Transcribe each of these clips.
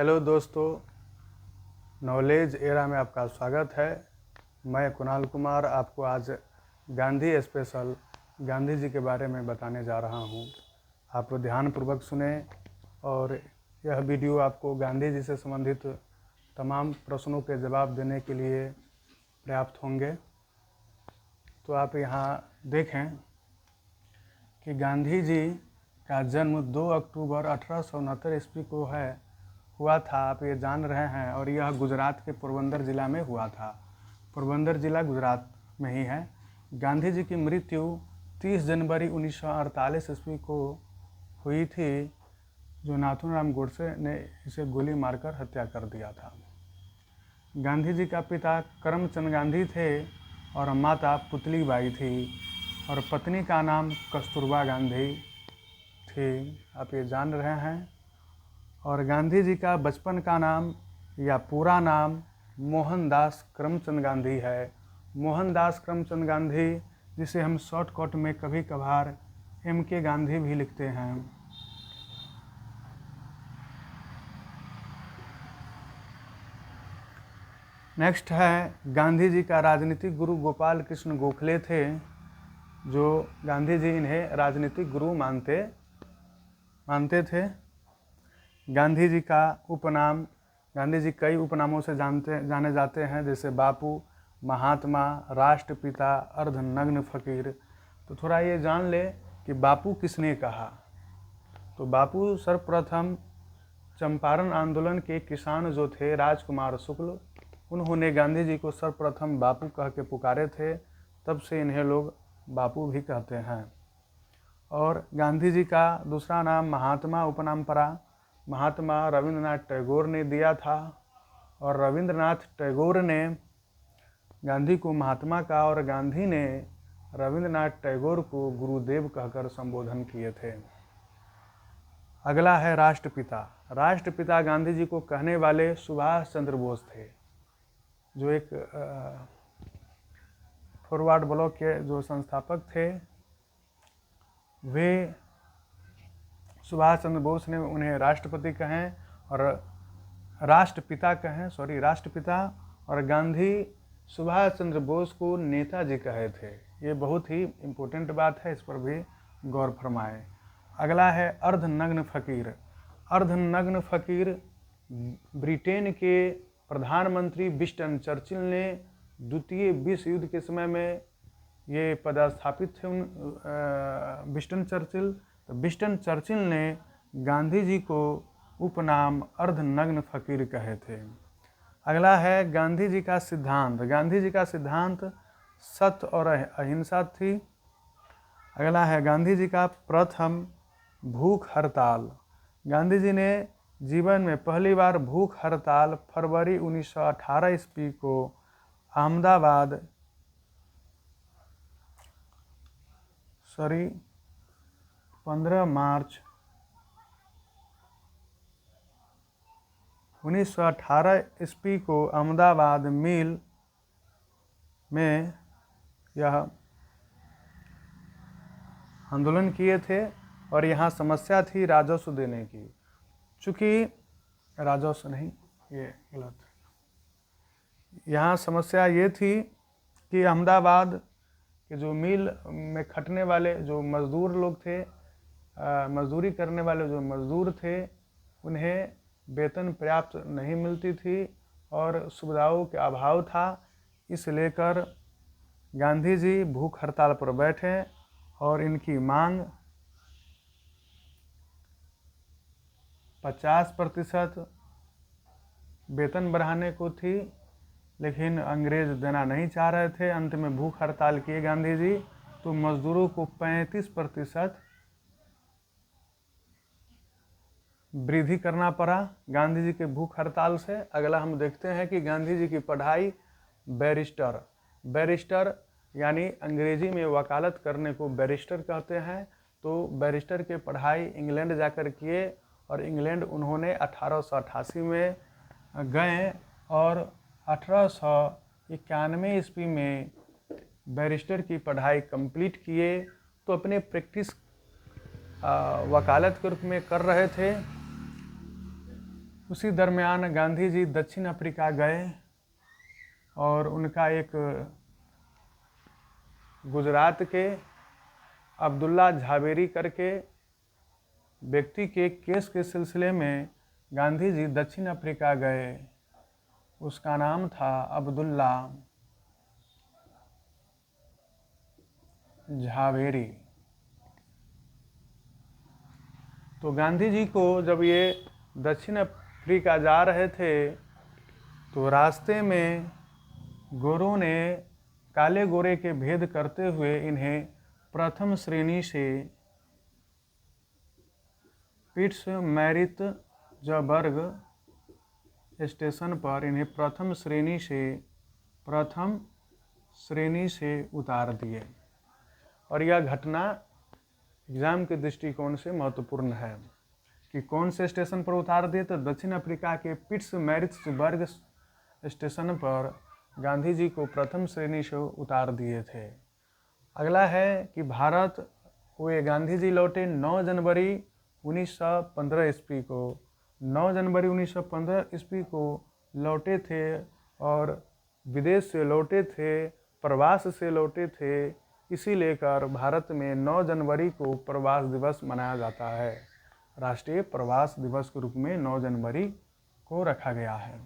Hello दोस्तों, knowledge era में आपका स्वागत है। मैं कुणाल कुमार आपको आज गांधी स्पेशल गांधी जी के बारे में बताने जा रहा हूं। आप ध्यानपूर्वक सुने और यह वीडियो आपको गांधी जी से संबंधित तमाम प्रश्नों के जवाब देने के लिए पर्याप्त होंगे। तो आप यहाँ देखें कि गांधी जी का जन्म 2 अक्टूबर 1869 ईस्वी को हुआ था, आप ये जान रहे हैं। और यह गुजरात के पोरबंदर ज़िला में हुआ था। पोरबंदर ज़िला गुजरात में ही है। गांधी जी की मृत्यु 30 जनवरी 1948 ईस्वी को हुई थी, जो नाथूराम गोडसे ने इसे गोली मारकर हत्या कर दिया था। गांधी जी का पिता करमचंद गांधी थे और माता पुतली बाई थी और पत्नी का नाम कस्तूरबा गांधी थी, आप ये जान रहे हैं। और गांधी जी का बचपन का नाम या पूरा नाम मोहनदास करमचंद गांधी है। मोहनदास करमचंद गांधी, जिसे हम शॉर्टकट में कभी कभार MK गांधी भी लिखते हैं। नेक्स्ट है, गांधी जी का राजनीतिक गुरु गोपाल कृष्ण गोखले थे, जो गांधी जी इन्हें राजनीतिक गुरु मानते थे। गांधी जी का उपनाम, गांधी जी कई उपनामों से जाने जाते हैं, जैसे बापू, महात्मा, राष्ट्रपिता, अर्धनग्न फकीर। तो थोड़ा ये जान ले कि बापू किसने कहा। तो बापू सर्वप्रथम चंपारण आंदोलन के किसान जो थे राजकुमार शुक्ल, उन्होंने गांधी जी को सर्वप्रथम बापू कह के पुकारे थे, तब से इन्हें लोग बापू भी कहते हैं। और गांधी जी का दूसरा नाम महात्मा उपनाम पड़ा। महात्मा रविंद्रनाथ टैगोर ने दिया था और रविंद्रनाथ टैगोर ने गांधी को महात्मा कहा और गांधी ने रविंद्रनाथ टैगोर को गुरुदेव कहकर संबोधन किए थे। अगला है राष्ट्रपिता। राष्ट्रपिता गांधी जी को कहने वाले सुभाष चंद्र बोस थे, जो एक फॉरवर्ड ब्लॉक के जो संस्थापक थे। वे सुभाष चंद्र बोस ने उन्हें राष्ट्रपति कहें और राष्ट्रपिता, और गांधी सुभाष चंद्र बोस को नेताजी कहे थे। ये बहुत ही इम्पोर्टेंट बात है, इस पर भी गौर फरमाएं। अगला है अर्धनग्न फकीर। अर्धनग्न फकीर ब्रिटेन के प्रधानमंत्री विंस्टन चर्चिल ने द्वितीय विश्व युद्ध के समय में ये पदस्थापित थे। विंस्टन चर्चिल, तो विंस्टन चर्चिल ने गांधी जी को उपनाम अर्धनग्न फकीर कहे थे। अगला है गांधी जी का सिद्धांत। गांधी जी का सिद्धांत सत्य और अहिंसा थी। अगला है गांधी जी का प्रथम भूख हड़ताल। गांधी जी ने जीवन में पहली बार भूख हड़ताल फरवरी 1918 ईस्वी को अहमदाबाद 15 मार्च 1918 ईस्वी को अहमदाबाद मिल में यह आंदोलन किए थे और यहाँ समस्या थी राजस्व देने की। चूँकि राजस्व नहीं, ये गलत, यहाँ समस्या ये थी कि अहमदाबाद के जो मिल में खटने वाले जो मजदूर लोग थे, मजदूरी करने वाले जो मजदूर थे, उन्हें वेतन पर्याप्त नहीं मिलती थी और सुविधाओं के अभाव था। इस लेकर गांधी जी भूख हड़ताल पर बैठे और इनकी मांग 50% वेतन बढ़ाने को थी, लेकिन अंग्रेज देना नहीं चाह रहे थे। अंत में भूख हड़ताल किए गांधी जी, तो मजदूरों को 35% वृद्धि करना पड़ा गांधी जी के भूख हड़ताल से। अगला हम देखते हैं कि गांधी जी की पढ़ाई बैरिस्टर यानी अंग्रेजी में वकालत करने को बैरिस्टर कहते हैं। तो बैरिस्टर की पढ़ाई इंग्लैंड जाकर किए और इंग्लैंड उन्होंने 1888 में गए और 1891 ईस्वी में बैरिस्टर की पढ़ाई कंप्लीट किए। तो अपने प्रैक्टिस वकालत के रूप में कर रहे थे। उसी दरमियान गांधी जी दक्षिण अफ्रीका गए और उनका एक गुजरात के अब्दुल्ला झावेरी करके व्यक्ति के केस के सिलसिले में गांधी जी दक्षिण अफ्रीका गए। उसका नाम था अब्दुल्ला झावेरी। तो गांधी जी को जब ये दक्षिण अफ्रीका जा रहे थे तो रास्ते में गोरों ने काले गोरे के भेद करते हुए इन्हें प्रथम श्रेणी से पिट्समैरित्जबर्ग स्टेशन पर इन्हें प्रथम श्रेणी से उतार दिए। और यह घटना एग्जाम के दृष्टिकोण से महत्वपूर्ण है कि कौन से स्टेशन पर उतार दिए, तो दक्षिण अफ्रीका के पिट्समैरित्जबर्ग स्टेशन पर गांधी जी को प्रथम श्रेणी से उतार दिए थे। अगला है कि भारत हुए गांधी जी लौटे 9 जनवरी 1915 ईस्वी को। 9 जनवरी 1915 ईस्वी को लौटे थे और विदेश से लौटे थे, प्रवास से लौटे थे। इसी लेकर भारत में 9 जनवरी को प्रवास दिवस मनाया जाता है। राष्ट्रीय प्रवास दिवस के रूप में 9 जनवरी को रखा गया है।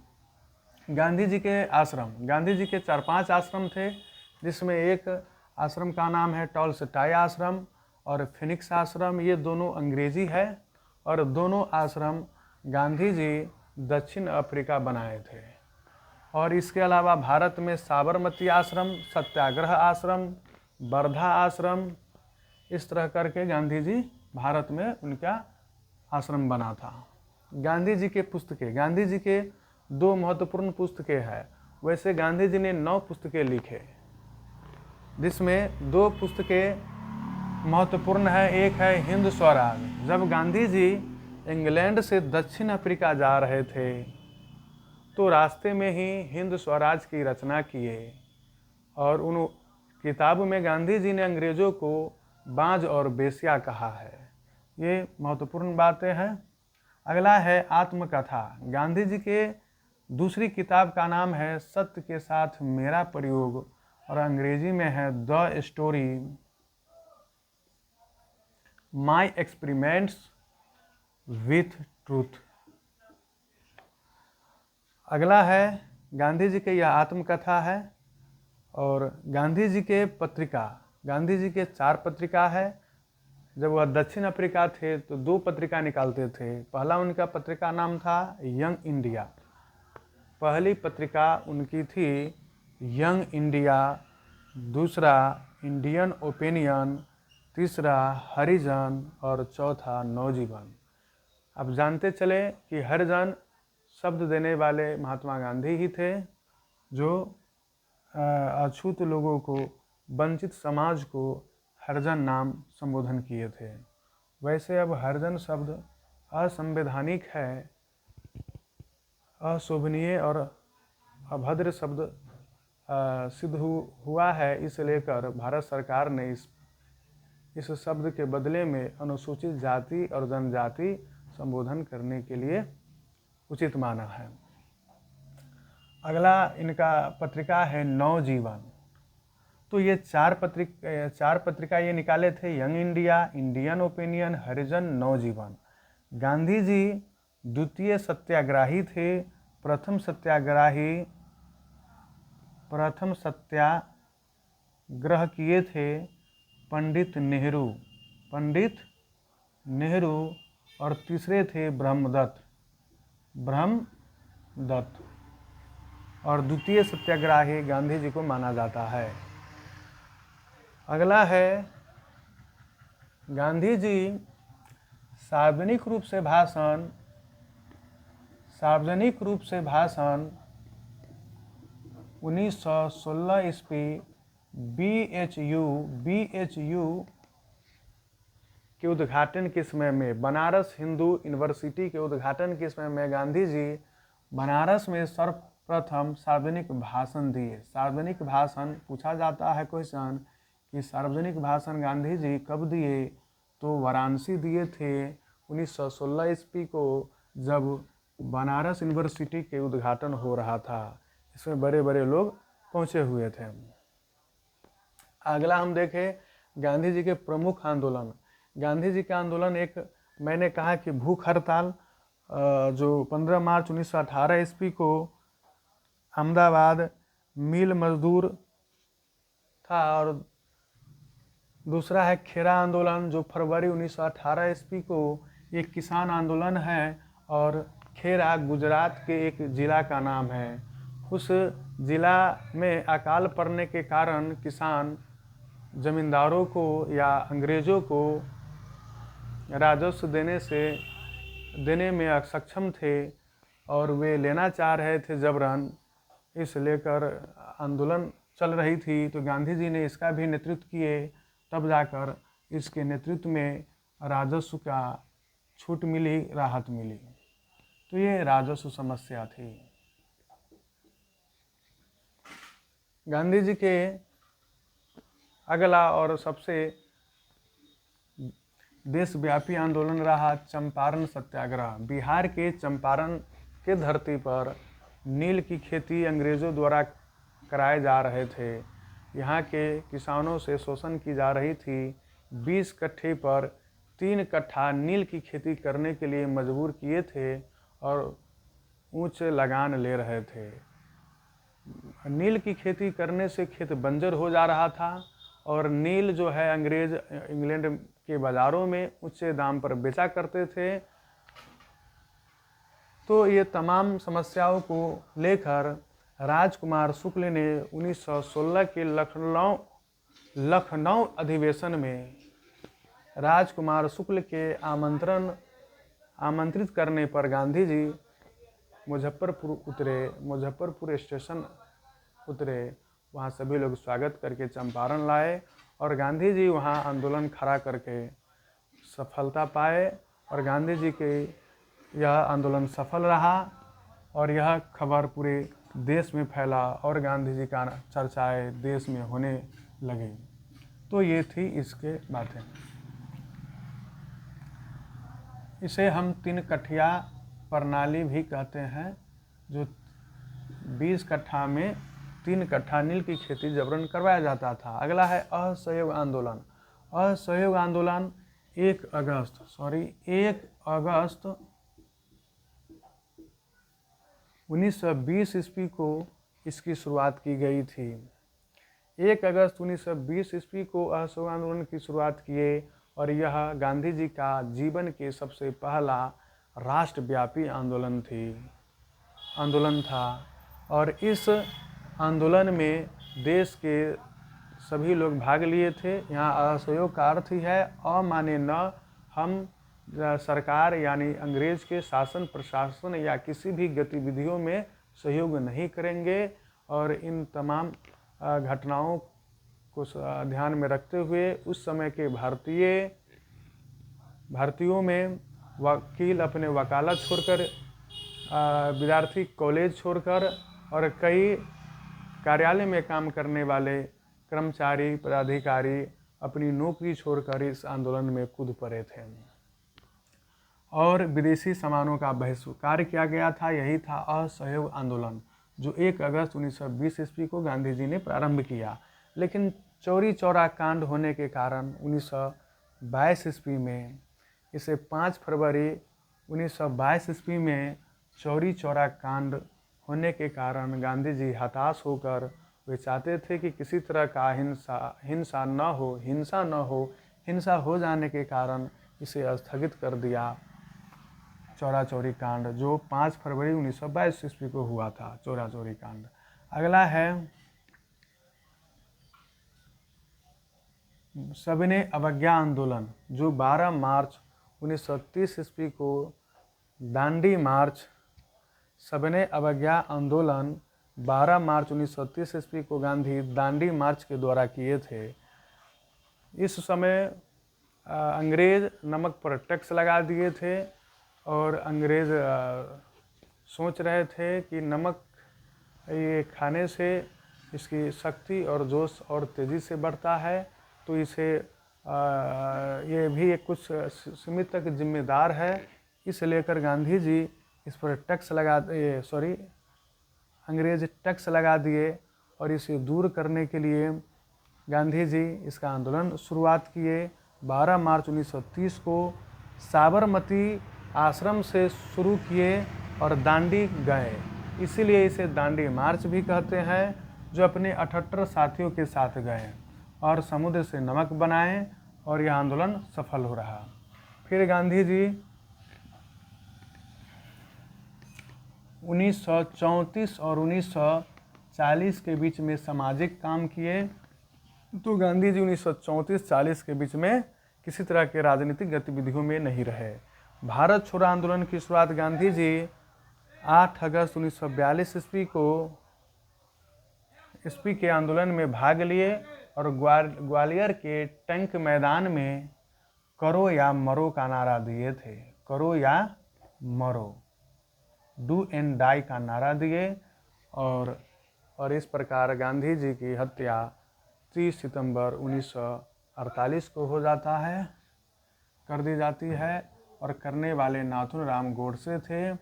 गांधी जी के आश्रम, गांधी जी के 4-5 आश्रम थे, जिसमें एक आश्रम का नाम है टॉलस्टॉय आश्रम और फिनिक्स आश्रम। ये दोनों अंग्रेजी है और दोनों आश्रम गांधी जी दक्षिण अफ्रीका बनाए थे। और इसके अलावा भारत में साबरमती आश्रम, सत्याग्रह आश्रम, वर्धा आश्रम, इस तरह करके गांधी जी भारत में उनका आश्रम बना था। गांधी जी के पुस्तकें, गांधी जी के 2 महत्वपूर्ण पुस्तकें हैं। वैसे गांधी जी ने 9 पुस्तकें लिखे, जिसमें 2 पुस्तकें महत्वपूर्ण है। एक है हिंद स्वराज। जब गांधी जी इंग्लैंड से दक्षिण अफ्रीका जा रहे थे तो रास्ते में ही हिंद स्वराज की रचना किए और उन किताब में गांधी जी ने अंग्रेजों को बांझ और बेस्या कहा है। ये महत्वपूर्ण बातें हैं। अगला है आत्मकथा। गांधी जी के दूसरी किताब का नाम है सत्य के साथ मेरा प्रयोग और अंग्रेजी में है the story my experiments with truth. अगला है गांधी जी के यह आत्मकथा है। और गांधी जी के पत्रिका, गांधी जी के 4 पत्रिका है। जब वह दक्षिण अफ्रीका थे तो 2 पत्रिका निकालते थे। पहला उनका पत्रिका नाम था यंग इंडिया। पहली पत्रिका उनकी थी यंग इंडिया, दूसरा इंडियन ओपिनियन, तीसरा हरिजन और चौथा नवजीवन। अब जानते चले कि हरिजन शब्द देने वाले महात्मा गांधी ही थे, जो अछूत लोगों को, वंचित समाज को हरिजन नाम संबोधन किए थे। वैसे अब हरिजन शब्द असंवैधानिक है, अशोभनीय और अभद्र शब्द सिद्ध हुआ है। इसे लेकर भारत सरकार ने इस शब्द के बदले में अनुसूचित जाति और जनजाति संबोधन करने के लिए उचित माना है। अगला इनका पत्रिका है नवजीवन। तो ये 4 पत्रिका ये निकाले थे, यंग इंडिया, इंडियन ओपिनियन, हरिजन, नवजीवन। गांधी जी द्वितीय सत्याग्रही थे। प्रथम सत्याग्रह किए थे पंडित नेहरू और तीसरे थे ब्रह्मदत्त। और द्वितीय सत्याग्रही गांधी जी को माना जाता है। अगला है गांधी जी सार्वजनिक रूप से भाषण 1916 ईस्वी BHU के उद्घाटन के समय में, बनारस हिंदू यूनिवर्सिटी के उद्घाटन के समय में गांधी जी बनारस में सर्वप्रथम सार्वजनिक भाषण दिए। सार्वजनिक भाषण पूछा जाता है क्वेश्चन कि सार्वजनिक भाषण गांधी जी कब दिए, तो वाराणसी दिए थे 1916 ईस्वी को, जब बनारस यूनिवर्सिटी के उद्घाटन हो रहा था। इसमें बड़े बड़े लोग पहुँचे हुए थे। अगला हम देखें गांधी जी के प्रमुख आंदोलन। गांधी जी का आंदोलन एक, मैंने कहा कि भूख हड़ताल जो 15 मार्च 1918 ईस्वी को अहमदाबाद मिल मजदूर था, और दूसरा है खेरा आंदोलन जो फरवरी 1918 ईस्वी को एक किसान आंदोलन है, और खेरा गुजरात के एक ज़िला का नाम है। उस ज़िला में अकाल पड़ने के कारण किसान जमींदारों को या अंग्रेज़ों को राजस्व देने में असक्षम थे, और वे लेना चाह रहे थे जबरन। इस लेकर आंदोलन चल रही थी, तो गांधी जी ने इसका भी नेतृत्व किए। तब जाकर इसके नेतृत्व में राजस्व का छूट मिली, राहत मिली। तो ये राजस्व समस्या थी। गांधी जी के अगला और सबसे देशव्यापी आंदोलन रहा चंपारण सत्याग्रह। बिहार के चंपारण के धरती पर नील की खेती अंग्रेज़ों द्वारा कराए जा रहे थे। यहाँ के किसानों से शोषण की जा रही थी। 20 कट्ठे पर 3 कट्ठा नील की खेती करने के लिए मजबूर किए थे, और उच्च लगान ले रहे थे। नील की खेती करने से खेत बंजर हो जा रहा था, और नील जो है अंग्रेज इंग्लैंड के बाज़ारों में ऊंचे दाम पर बेचा करते थे। तो ये तमाम समस्याओं को लेकर राजकुमार शुक्ल ने 1916 के लखनऊ अधिवेशन में राजकुमार शुक्ल के आमंत्रित करने पर गांधी जी मुजफ्फरपुर स्टेशन उतरे। वहाँ सभी लोग स्वागत करके चंपारण लाए, और गांधी जी वहाँ आंदोलन खड़ा करके सफलता पाए, और गांधी जी के यह आंदोलन सफल रहा, और यह खबर पूरे देश में फैला, और गांधी जी का चर्चाएं देश में होने लगी। तो ये थी इसके बातें। इसे हम 3 कट्ठिया प्रणाली भी कहते हैं, जो 20 कट्ठा में 3 कट्ठा नील की खेती जबरन करवाया जाता था। अगला है असहयोग आंदोलन। असहयोग आंदोलन 1 अगस्त 1920 ईस्वी को इसकी शुरुआत की गई थी। 1 अगस्त 1920 ईस्वी को असहयोग आंदोलन की शुरुआत किए, और यह गांधी जी का जीवन के सबसे पहला राष्ट्रव्यापी आंदोलन था। और इस आंदोलन में देश के सभी लोग भाग लिए थे। यहाँ असहयोग का अर्थ ही है माने न, हम सरकार यानी अंग्रेज के शासन प्रशासन या किसी भी गतिविधियों में सहयोग नहीं करेंगे। और इन तमाम घटनाओं को ध्यान में रखते हुए उस समय के भारतीयों में वकील अपने वकालत छोड़कर, विद्यार्थी कॉलेज छोड़कर, और कई कार्यालय में काम करने वाले कर्मचारी पदाधिकारी अपनी नौकरी छोड़कर इस आंदोलन में कूद पड़े थे। और विदेशी सामानों का बहिष्कार किया गया था। यही था असहयोग आंदोलन, जो 1 अगस्त 1920 ईस्वी को गांधी जी ने प्रारंभ किया। लेकिन चौरी चौरा कांड होने के कारण 1922 ईस्वी में, इसे 5 फरवरी 1922 ईस्वी में चौरी चौरा कांड होने के कारण गांधी जी हताश होकर वे चाहते थे कि किसी तरह का हिंसा हो जाने के कारण इसे स्थगित कर दिया। चौरा चौरी कांड जो 5 फरवरी 1922 ईस्वी को हुआ था, चौरा चौरी कांड। अगला है सविनय अवज्ञा आंदोलन, जो 12 मार्च 1930 ईस्वी को दांडी मार्च। सविनय अवज्ञा आंदोलन 12 मार्च 1930 ईस्वी को गांधी दांडी मार्च के द्वारा किए थे। इस समय अंग्रेज नमक पर टैक्स लगा दिए थे, और अंग्रेज सोच रहे थे कि नमक ये खाने से इसकी शक्ति और जोश और तेज़ी से बढ़ता है, तो इसे ये भी कुछ सीमित तक जिम्मेदार है। इस लेकर गांधी जी इस पर टैक्स लगा अंग्रेज टैक्स लगा दिए और इसे दूर करने के लिए गांधी जी इसका आंदोलन शुरुआत किए। 12 मार्च 1930 को साबरमती आश्रम से शुरू किए और दांडी गए, इसीलिए इसे दांडी मार्च भी कहते हैं, जो अपने 78 साथियों के साथ गए और समुद्र से नमक बनाए और यह आंदोलन सफल हो रहा। फिर गांधी जी 1934 और 1940 के बीच में सामाजिक काम किए। तो गांधी जी 1934-40 के बीच में किसी तरह के राजनीतिक गतिविधियों में नहीं रहे। भारत छोड़ो आंदोलन की शुरुआत गांधी जी 8 अगस्त 1942 ईस्वी के आंदोलन में भाग लिए और ग्वालियर के टैंक मैदान में करो या मरो का नारा दिए थे। करो या मरो, डू एंड डाई का नारा दिए और इस प्रकार गांधी जी की हत्या 30 सितंबर 1948 को कर दी जाती है और करने वाले नाथुन राम गोडसे थे।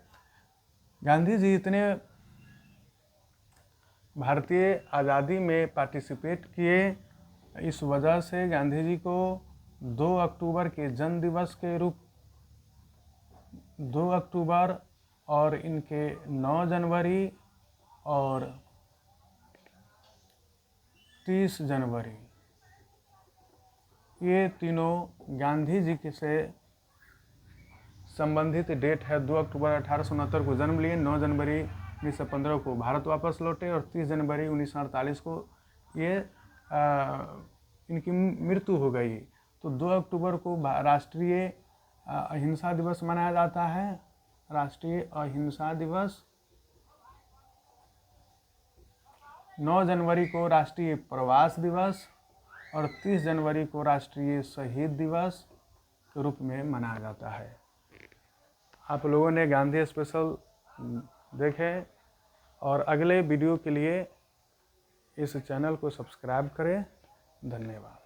गांधी जी इतने भारतीय आज़ादी में पार्टिसिपेट किए, इस वजह से गांधी जी को 2 अक्टूबर के जन्म दिवस के रूप 2 अक्टूबर और इनके 9 जनवरी और 30 जनवरी, ये तीनों गांधी जी के से संबंधित डेट है। 2 अक्टूबर 1869 को जन्म लिए, 9 जनवरी 1915 को भारत वापस लौटे और 30 जनवरी 1948 को ये इनकी मृत्यु हो गई। तो 2 अक्टूबर को राष्ट्रीय अहिंसा दिवस मनाया जाता है, राष्ट्रीय अहिंसा दिवस। 9 जनवरी को राष्ट्रीय प्रवास दिवस और 30 जनवरी को राष्ट्रीय शहीद दिवस के रूप में मनाया जाता है। आप लोगों ने गांधी स्पेशल देखे और अगले वीडियो के लिए इस चैनल को सब्सक्राइब करें। धन्यवाद।